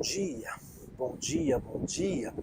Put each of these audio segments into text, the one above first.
dia, bom dia, bom dia.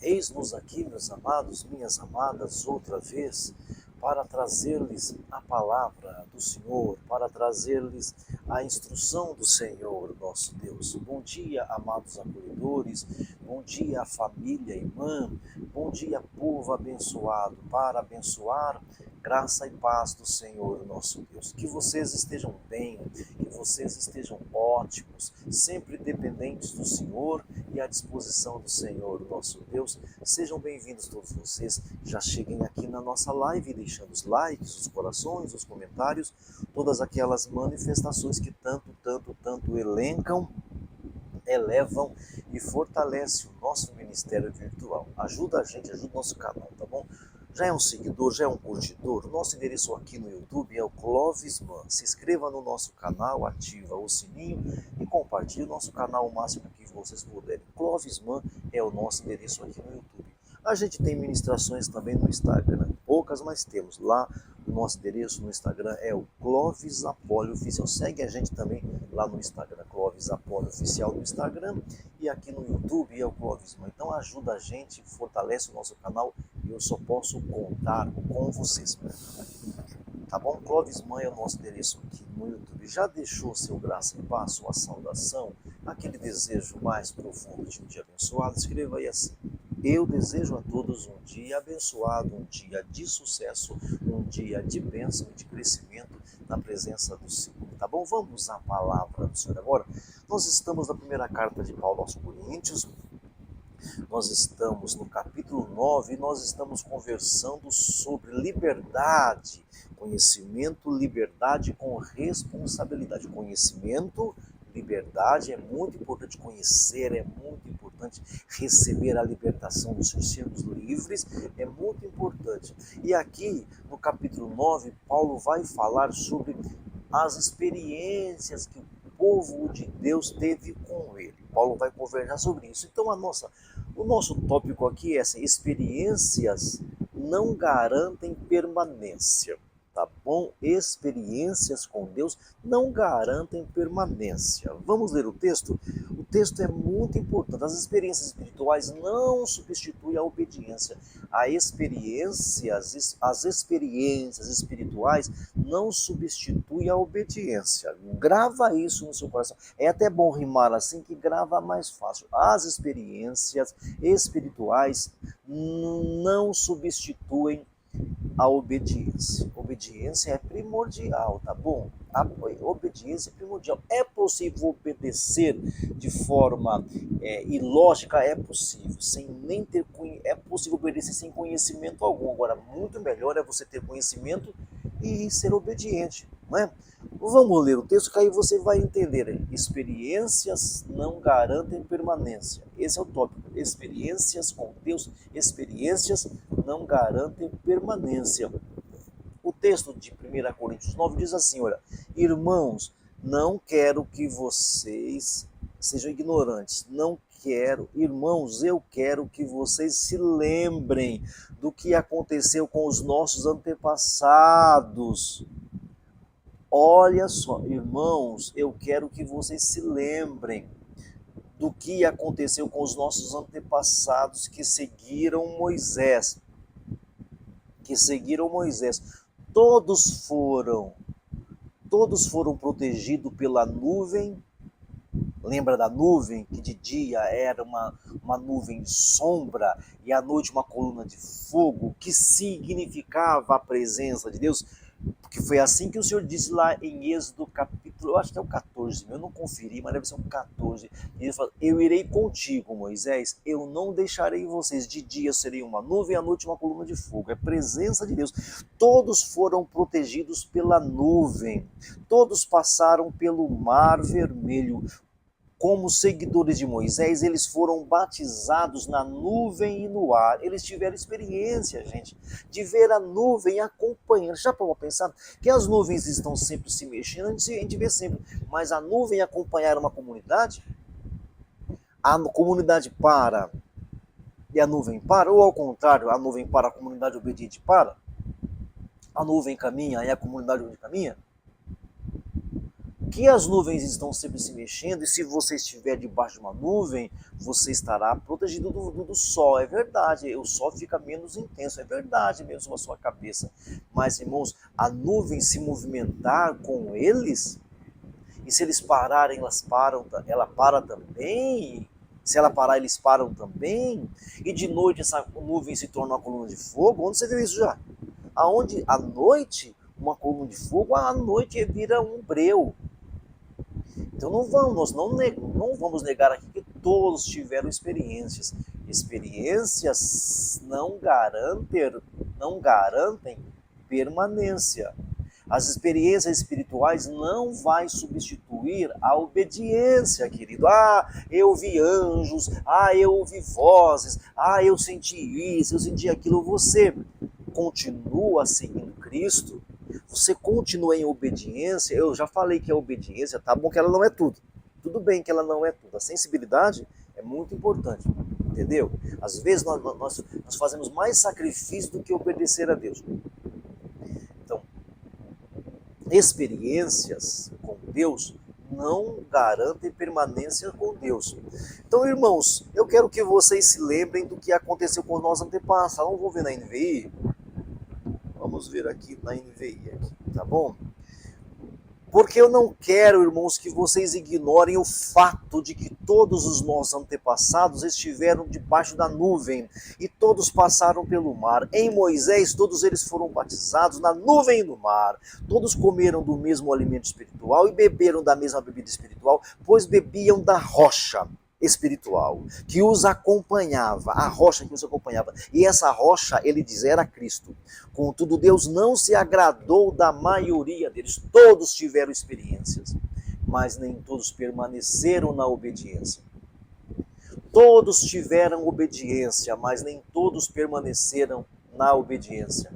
Eis-nos aqui, meus amados, minhas amadas, outra vez, para trazer-lhes a palavra do Senhor, para trazer-lhes a instrução do Senhor, nosso Deus. Bom dia, amados acolhedores, bom dia, família, irmã, bom dia, povo abençoado, para abençoar graça e paz do Senhor, nosso Deus. Que vocês estejam bem, que vocês estejam ótimos, sempre dependentes do Senhor e à disposição do Senhor, nosso Deus. Sejam bem-vindos todos vocês. Já cheguem aqui na nossa live, deixando os likes, os corações, os comentários, todas aquelas manifestações que tanto elevam e fortalecem o nosso ministério virtual. Ajuda a gente, ajuda o nosso canal, tá bom? Já é um seguidor, já é um curtidor? O nosso endereço aqui no YouTube é o Clovisman. Se inscreva no nosso canal, ativa o sininho e compartilhe o nosso canal o máximo que vocês puderem. Clovisman é o nosso endereço aqui no YouTube. A gente tem ministrações também no Instagram, poucas, mas temos lá. O nosso endereço no Instagram é o Clovis Apólio Oficial. Segue a gente também lá no Instagram, Clovis Apólio Oficial no Instagram, e aqui no YouTube é o Clovisman. Então ajuda a gente, fortalece o nosso canal e eu só posso contar com vocês. Tá bom? Clovisman é o nosso endereço aqui no YouTube. Já deixou seu graça e paz, sua saudação, aquele desejo mais profundo de um dia abençoado? Escreva aí assim: eu desejo a todos um dia abençoado, um dia de sucesso, um dia de bênção e de crescimento na presença do Senhor. Tá bom? Vamos à palavra do Senhor agora. Nós estamos na primeira carta de Paulo aos Coríntios. Nós estamos no capítulo 9 e nós estamos conversando sobre liberdade, conhecimento, liberdade com responsabilidade. Conhecimento, liberdade, é muito importante conhecer, é muito importante receber a libertação dos seus sermos livres, é muito importante. E aqui, no capítulo 9, Paulo vai falar sobre as experiências que o povo de Deus teve com ele. Paulo vai conversar sobre isso. Então, o nosso tópico aqui é assim: experiências não garantem permanência. Tá bom? Experiências com Deus não garantem permanência. Vamos ler o texto? O texto é muito importante. As experiências espirituais não substituem a obediência. As experiências espirituais não substituem a obediência. Grava isso no seu coração. É até bom rimar assim, que grava mais fácil. As experiências espirituais não substituem a obediência. Obediência é primordial, tá bom? A obediência é primordial. É possível obedecer de forma ilógica? É possível. É possível obedecer sem conhecimento algum. Agora, muito melhor é você ter conhecimento e ser obediente, não é? Vamos ler o texto que aí você vai entender. Experiências não garantem permanência. Esse é o tópico. Experiências com Deus, experiências não garantem permanência. O texto de 1 Coríntios 9 diz assim, olha: irmãos, não quero que vocês sejam ignorantes. Irmãos, eu quero que vocês se lembrem do que aconteceu com os nossos antepassados. Olha só, irmãos, eu quero que vocês se lembrem do que aconteceu com os nossos antepassados que seguiram Moisés. Todos foram protegidos pela nuvem. Lembra da nuvem, que de dia era uma nuvem de sombra e à noite uma coluna de fogo, que significava a presença de Deus? Porque foi assim que o Senhor disse lá em Êxodo capítulo, eu acho que é o 14, eu não conferi, mas deve ser o 14. Ele fala: eu irei contigo, Moisés, eu não deixarei vocês. De dia serei uma nuvem, à noite uma coluna de fogo. É presença de Deus. Todos foram protegidos pela nuvem. Todos passaram pelo Mar Vermelho. Como seguidores de Moisés, eles foram batizados na nuvem e no ar. Eles tiveram experiência, gente, de ver a nuvem acompanhando. Já para pensar que as nuvens estão sempre se mexendo, a gente vê sempre. Mas a nuvem acompanhar uma comunidade, a comunidade para e a nuvem para, ou ao contrário, a nuvem para, a comunidade obediente para, a nuvem caminha e a comunidade caminha. porque as nuvens estão sempre se mexendo, e se você estiver debaixo de uma nuvem, você estará protegido do sol. É verdade, o sol fica menos intenso, é verdade mesmo a sua cabeça. Mas, irmãos, a nuvem se movimentar com eles, e se eles pararem, ela para também. Se ela parar, eles param também. E de noite essa nuvem se torna uma coluna de fogo. Onde você viu isso já? Aonde à noite, uma coluna de fogo, à noite vira um breu. Então nós não vamos negar aqui que todos tiveram experiências. Experiências não garantem permanência. As experiências espirituais não vai substituir a obediência, querido. Ah, eu vi anjos, eu ouvi vozes, eu senti isso, eu senti aquilo. Você continua seguindo Cristo, você continua em obediência. Eu já falei que a obediência, tá bom que ela não é tudo. Tudo bem que ela não é tudo. A sensibilidade é muito importante, entendeu? Às vezes nós fazemos mais sacrifício do que obedecer a Deus. Então, experiências com Deus não garantem permanência com Deus. Então, irmãos, eu quero que vocês se lembrem do que aconteceu com os nossos antepassados. Vamos ver na NVI? Vamos ver aqui na NVI, tá bom? Porque eu não quero, irmãos, que vocês ignorem o fato de que todos os nossos antepassados estiveram debaixo da nuvem e todos passaram pelo mar. Em Moisés, todos eles foram batizados na nuvem e no mar. Todos comeram do mesmo alimento espiritual e beberam da mesma bebida espiritual, pois bebiam da rocha espiritual que os acompanhava, a rocha que os acompanhava. E essa rocha, ele diz, era Cristo. Contudo, Deus não se agradou da maioria deles. Todos tiveram experiências, mas nem todos permaneceram na obediência. Todos tiveram obediência, mas nem todos permaneceram na obediência.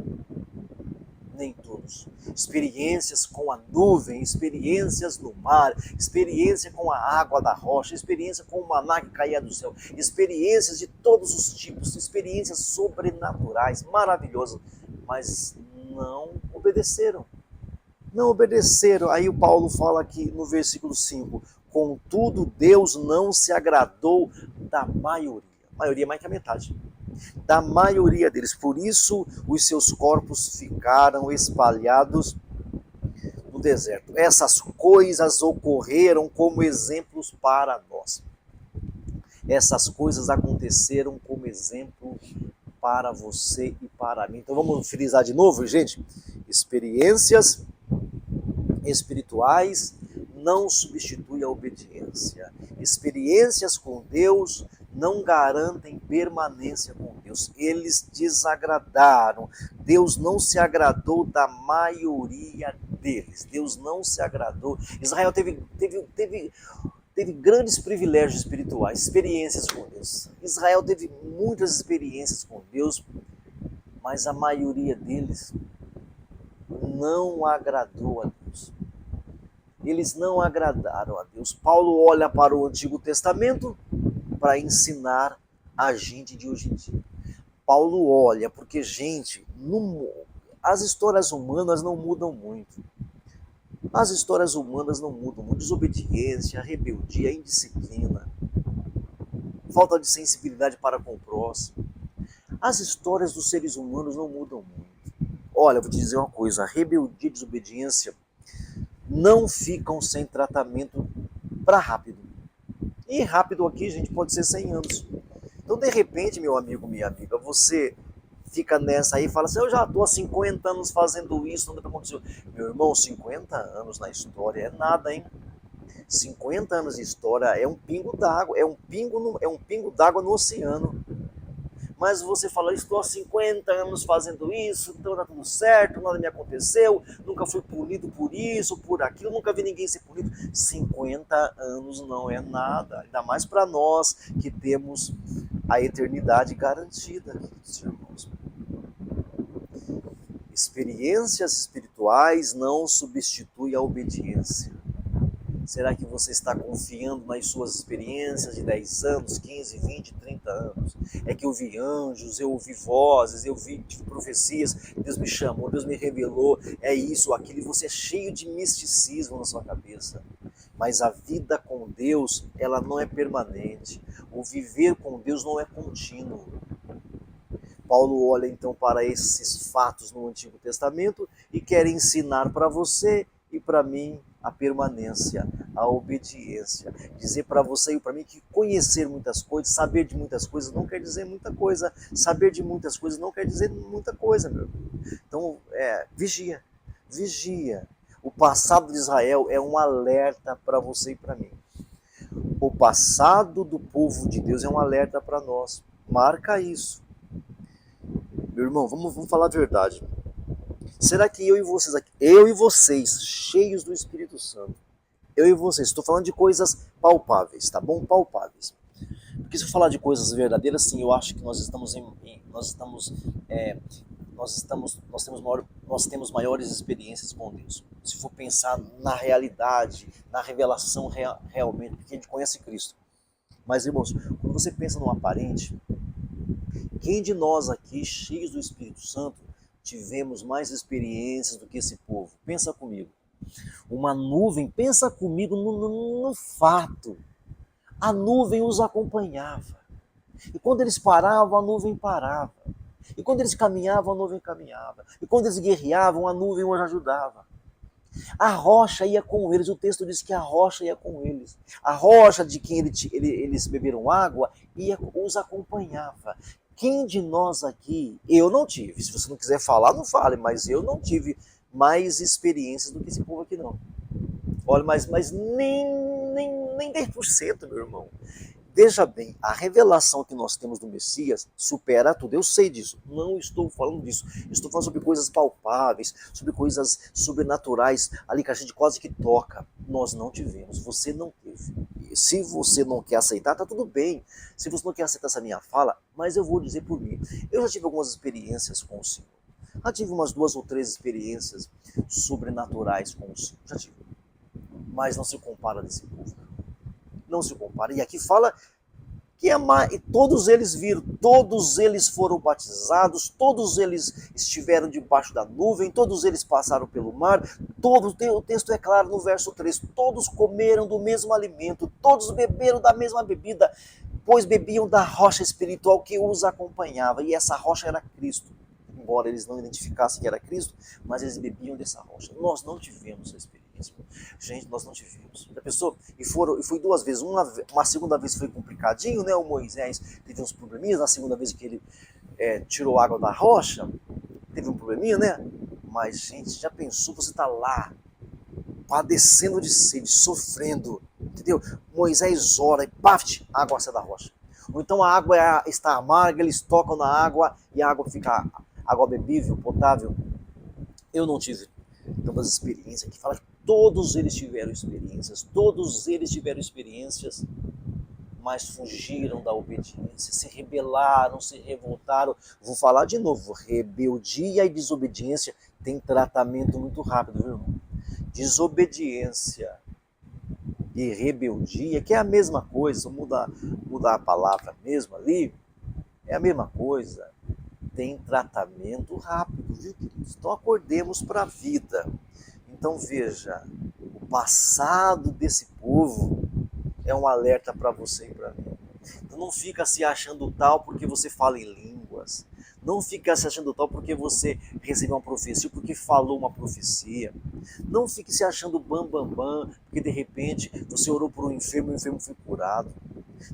Nem todos. Experiências com a nuvem, experiências no mar, experiência com a água da rocha, experiência com o maná que caía do céu, experiências de todos os tipos, experiências sobrenaturais, maravilhosas, mas não obedeceram. Não obedeceram. Aí o Paulo fala aqui no versículo 5, contudo Deus não se agradou da maioria. A maioria é mais que a metade. Da maioria deles. Por isso, os seus corpos ficaram espalhados no deserto. Essas coisas ocorreram como exemplos para nós. Essas coisas aconteceram como exemplo para você e para mim. Então vamos frisar de novo, gente. Experiências espirituais não substituem a obediência. Experiências com Deus não garantem permanência com Deus. Eles desagradaram. Deus não se agradou da maioria deles. Deus não se agradou. Israel teve grandes privilégios espirituais, experiências com Deus. Israel teve muitas experiências com Deus, mas a maioria deles não agradou a Deus. Eles não agradaram a Deus. Paulo olha para o Antigo Testamento para ensinar a gente de hoje em dia. Paulo olha, porque, gente, as histórias humanas não mudam muito. As histórias humanas não mudam muito. Desobediência, rebeldia, indisciplina, falta de sensibilidade para com o próximo. As histórias dos seres humanos não mudam muito. Olha, vou te dizer uma coisa, a rebeldia e desobediência não ficam sem tratamento para rápido. E rápido aqui, gente, pode ser 100 anos. Então, de repente, meu amigo, minha amiga, você fica nessa aí e fala assim, eu já estou há 50 anos fazendo isso, nada aconteceu. Meu irmão, 50 anos na história é nada, hein? 50 anos de história é um pingo d'água, é um pingo d'água no oceano. Mas você fala, estou há 50 anos fazendo isso, então está tudo certo, nada me aconteceu, nunca fui punido por isso, por aquilo, nunca vi ninguém ser punido. 50 anos não é nada, ainda mais para nós que temos a eternidade garantida, queridos irmãos. Experiências espirituais não substituem a obediência. Será que você está confiando nas suas experiências de 10 anos, 15, 20, 30 anos? É que eu vi anjos, eu ouvi vozes, tive profecias, Deus me chamou, Deus me revelou, é isso, aquilo, e você é cheio de misticismo na sua cabeça. Mas a vida com Deus, ela não é permanente. O viver com Deus não é contínuo. Paulo olha então para esses fatos no Antigo Testamento e quer ensinar para você e para mim a permanência, a obediência. Dizer para você e para mim que conhecer muitas coisas, saber de muitas coisas não quer dizer muita coisa. Saber de muitas coisas não quer dizer muita coisa, meu amigo. Então, vigia, vigia. O passado de Israel é um alerta para você e para mim. O passado do povo de Deus é um alerta para nós. Marca isso. Meu irmão, vamos falar a verdade. Será que eu e vocês, cheios do Espírito Santo, eu e vocês, estou falando de coisas palpáveis, tá bom? Palpáveis. Porque se eu falar de coisas verdadeiras, sim, eu acho que nós temos maiores experiências com Deus. Se for pensar na realidade, na revelação realmente, porque a gente conhece Cristo. Mas, irmãos, quando você pensa no aparente, quem de nós aqui, cheios do Espírito Santo, tivemos mais experiências do que esse povo? Pensa comigo. Uma nuvem, pensa comigo no fato. A nuvem os acompanhava. E quando eles paravam, a nuvem parava. E quando eles caminhavam, a nuvem caminhava. E quando eles guerreavam, a nuvem os ajudava. A rocha ia com eles, o texto diz que a rocha ia com eles. A rocha de quem eles beberam água os acompanhava. Quem de nós aqui, eu não tive, se você não quiser falar, não fale, mas eu não tive mais experiências do que esse povo aqui não. Olha, mas nem 10%, meu irmão. Veja bem, a revelação que nós temos do Messias supera tudo. Eu sei disso, não estou falando disso. Estou falando sobre coisas palpáveis, sobre coisas sobrenaturais, ali que a gente quase que toca. Nós não tivemos, você não teve. E se você não quer aceitar, tá tudo bem. Se você não quer aceitar essa minha fala, mas eu vou dizer por mim. Eu já tive algumas experiências com o Senhor. Já tive umas 2 ou 3 experiências sobrenaturais com o Senhor. Já tive. Mas não se compara desse povo. Não se compara. E aqui fala que todos eles viram, todos eles foram batizados, todos eles estiveram debaixo da nuvem, todos eles passaram pelo mar, o texto é claro no verso 3, todos comeram do mesmo alimento, todos beberam da mesma bebida, pois bebiam da rocha espiritual que os acompanhava, e essa rocha era Cristo. Embora eles não identificassem que era Cristo, mas eles bebiam dessa rocha. Nós não tivemos essa experiência. Gente, nós não tivemos. Já pensou? E fui 2 vezes. Uma segunda vez foi complicadinho, né? O Moisés teve uns probleminhas. Na segunda vez que ele tirou água da rocha, teve um probleminha, né? Mas, gente, já pensou? Você tá lá, padecendo de sede, sofrendo, entendeu? Moisés ora e paf, a água sai da rocha. Ou então a água está amarga, eles tocam na água e a água fica água bebível, potável. Eu não tive tantas experiências. Aqui fala que todos eles tiveram experiências, mas fugiram da obediência, se rebelaram, se revoltaram. Vou falar de novo, rebeldia e desobediência tem tratamento muito rápido, viu, irmão? Desobediência e rebeldia, que é a mesma coisa, mudar a palavra mesmo ali, é a mesma coisa. Tem tratamento rápido, viu, queridos? Então acordemos para a vida. Então veja, o passado desse povo é um alerta para você e para mim. Então não fica se achando tal porque você fala em línguas. Não fica se achando tal porque você recebeu uma profecia, porque falou uma profecia. Não fique se achando bam, porque de repente você orou por um enfermo e o enfermo foi curado.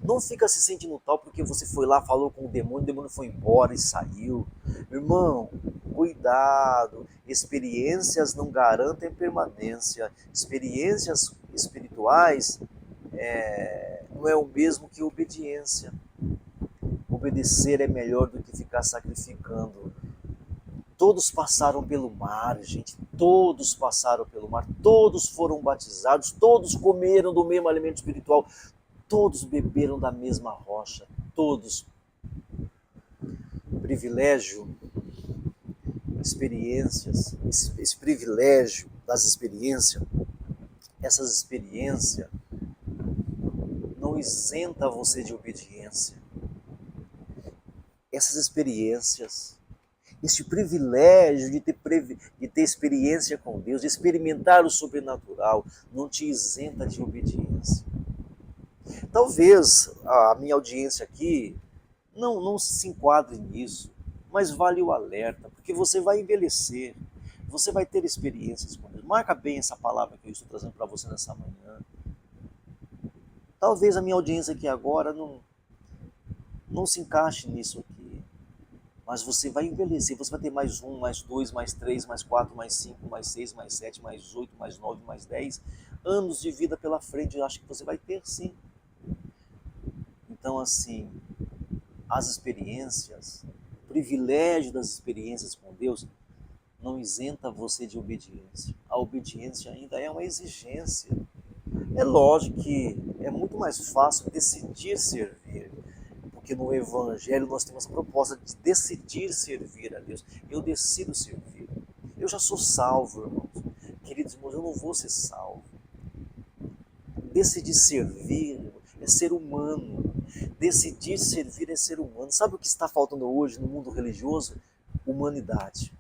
Não fica se sentindo tal porque você foi lá, falou com o demônio foi embora e saiu. Irmão, cuidado. Experiências não garantem permanência. Experiências espirituais não é o mesmo que obediência. Obedecer é melhor do que ficar sacrificando. Todos passaram pelo mar, gente. Todos passaram pelo mar. Todos foram batizados. Todos comeram do mesmo alimento espiritual. Todos beberam da mesma rocha, todos. Privilégio, experiências, esse privilégio das experiências essas experiências não isenta você de obediência. Essas experiências, este privilégio de ter experiência com Deus, de experimentar o sobrenatural, não te isenta de obediência. Talvez a minha audiência aqui não se enquadre nisso, mas vale o alerta, porque você vai envelhecer, você vai ter experiências com Deus. Marca bem essa palavra que eu estou trazendo para você nessa manhã. Talvez a minha audiência aqui agora não se encaixe nisso aqui, mas você vai envelhecer, você vai ter mais 1, mais 2, mais 3, mais 4, mais 5, mais 6, mais 7, mais 8, mais 9, mais 10 anos de vida pela frente. Eu acho que você vai ter sim. Então, assim, as experiências, o privilégio das experiências com Deus não isenta você de obediência. A obediência ainda é uma exigência. É lógico que é muito mais fácil decidir servir, porque no Evangelho nós temos a proposta de decidir servir a Deus. Eu decido servir. Eu já sou salvo, irmãos. Queridos irmãos, eu não vou ser salvo. Decidir servir é ser humano. Decidir servir é ser humano. Sabe o que está faltando hoje no mundo religioso? Humanidade.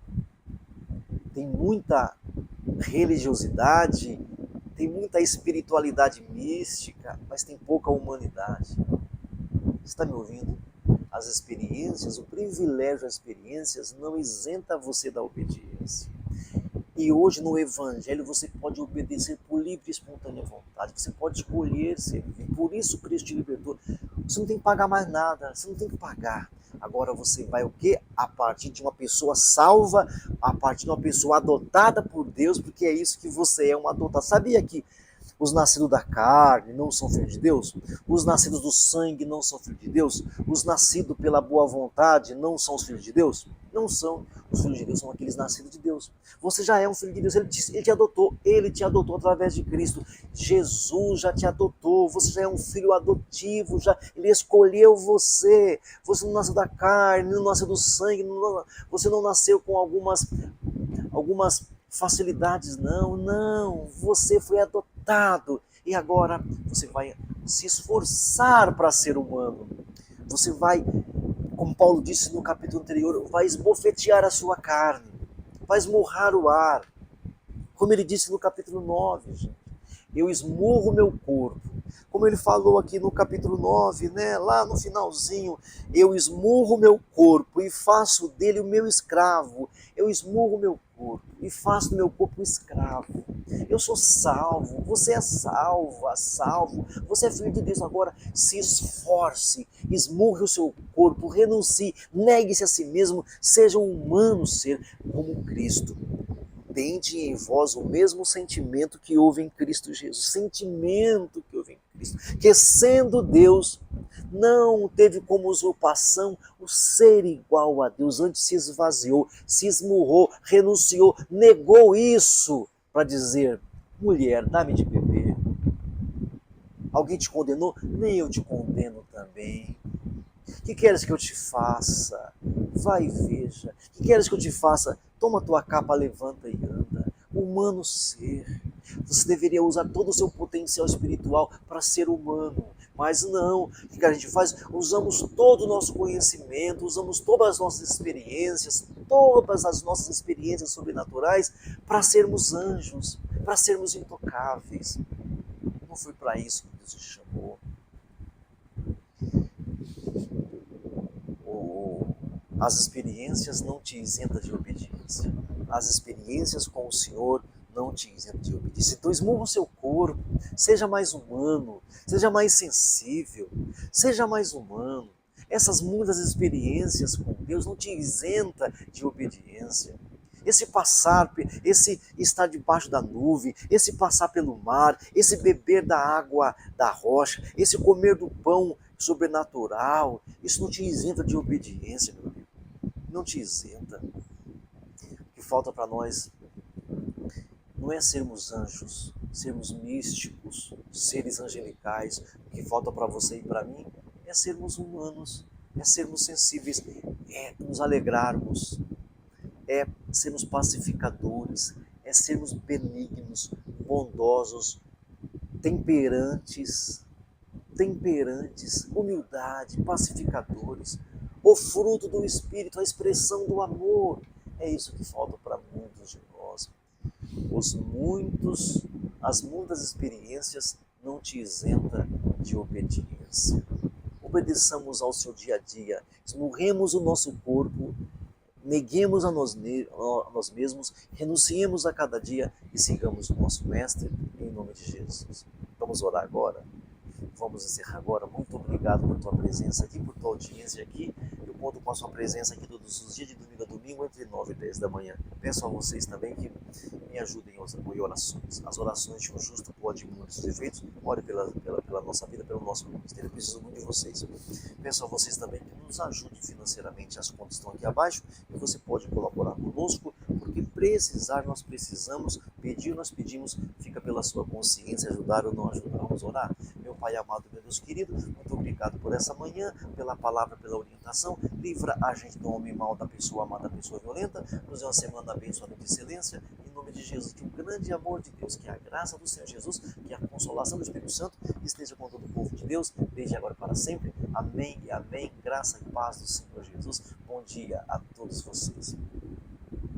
Tem muita religiosidade, tem muita espiritualidade mística, mas tem pouca humanidade. Você está me ouvindo? As experiências, o privilégio das experiências não isenta você da obediência. E hoje no Evangelho você pode obedecer por livre e espontânea vontade. Você pode escolher servir. Por isso Cristo te libertou. Você não tem que pagar mais nada. Você não tem que pagar. Agora você vai o quê? A partir de uma pessoa salva, a partir de uma pessoa adotada por Deus, porque é isso que você é, uma adotada. Sabia que os nascidos da carne não são filhos de Deus? Os nascidos do sangue não são filhos de Deus? Os nascidos pela boa vontade não são os filhos de Deus? Não são. Os filhos de Deus são aqueles nascidos de Deus. Você já é um filho de Deus, ele te adotou através de Cristo. Jesus já te adotou, você já é um filho adotivo, ele escolheu você. Você não nasceu da carne, não nasceu do sangue, você não nasceu com algumas facilidades, não, você foi adotado e agora você vai se esforçar para ser humano. Você vai, como Paulo disse no capítulo anterior, vai esbofetear a sua carne, vai esmurrar o ar. Como ele disse no capítulo 9, gente, eu esmurro meu corpo. Como ele falou aqui no capítulo 9, né, lá no finalzinho, eu esmurro meu corpo e faço dele o meu escravo. Eu esmurro meu corpo e faço do meu corpo um escravo. Eu sou salvo, você é salvo, você é filho de Deus. Agora se esforce, esmurre o seu corpo, renuncie, negue-se a si mesmo, seja um humano ser como Cristo. Tende em vós o mesmo sentimento que houve em Cristo Jesus. Sentimento que houve em Cristo. Que sendo Deus, não teve como usurpação o ser igual a Deus. Antes se esvaziou, se esmurrou, renunciou, negou isso para dizer, mulher, dá-me de beber. Alguém te condenou? Nem eu te condeno também. Que queres que eu te faça? Vai e veja. Que queres que eu te faça? Toma tua capa, levanta e anda. Humano ser. Você deveria usar todo o seu potencial espiritual para ser humano. Mas não. O que a gente faz? Usamos todo o nosso conhecimento, usamos todas as nossas experiências sobrenaturais para sermos anjos, para sermos intocáveis. Não foi para isso que Deus te chamou. As experiências não te isentam de obediência. As experiências com o Senhor não te isentam de obediência. Então esmurra o seu corpo, seja mais humano, seja mais sensível, seja mais humano. Essas muitas experiências com Deus não te isenta de obediência. Esse estar debaixo da nuvem, esse passar pelo mar, esse beber da água da rocha, esse comer do pão sobrenatural, isso não te isenta de obediência, meu amigo. Não te isenta. O que falta para nós não é sermos anjos, sermos místicos, seres angelicais. O que falta para você e para mim é sermos humanos, é sermos sensíveis, é nos alegrarmos, é sermos pacificadores, é sermos benignos, bondosos, temperantes, humildade, pacificadores, o fruto do Espírito, a expressão do amor. É isso que falta para muitos de nós. As muitas experiências não te isenta de obediência. Obedeçamos ao seu dia a dia, esmurremos o nosso corpo, neguemos a nós mesmos, renunciemos a cada dia e sigamos o nosso Mestre em nome de Jesus. Vamos orar agora? Vamos encerrar agora. Muito obrigado por tua presença aqui, por tua audiência aqui. Eu conto com a sua presença aqui todos os dias, de domingo a domingo, entre 9 e 10 da manhã. Peço a vocês também que me ajudem em orações. As orações de um justo podem muitos efeitos. Ore pela nossa vida, pelo nosso ministério. Eu preciso muito de vocês. Peço a vocês também que nos ajudem financeiramente. As contas estão aqui abaixo e você pode colaborar conosco, porque nós precisamos, pedir, nós pedimos, fica pela sua consciência, ajudar ou não ajudar. Vamos orar? Meu Pai amado, meu Deus querido, muito obrigado por essa manhã, pela palavra, pela orientação. Livra a gente do homem mau, da pessoa amada, da pessoa violenta. Nos dê uma semana abençoada de excelência. Em nome de Jesus, que o grande amor de Deus, que a graça do Senhor Jesus, que a consolação do Espírito Santo esteja com todo o povo de Deus, desde agora para sempre. Amém e amém. Graça e paz do Senhor Jesus. Bom dia a todos vocês.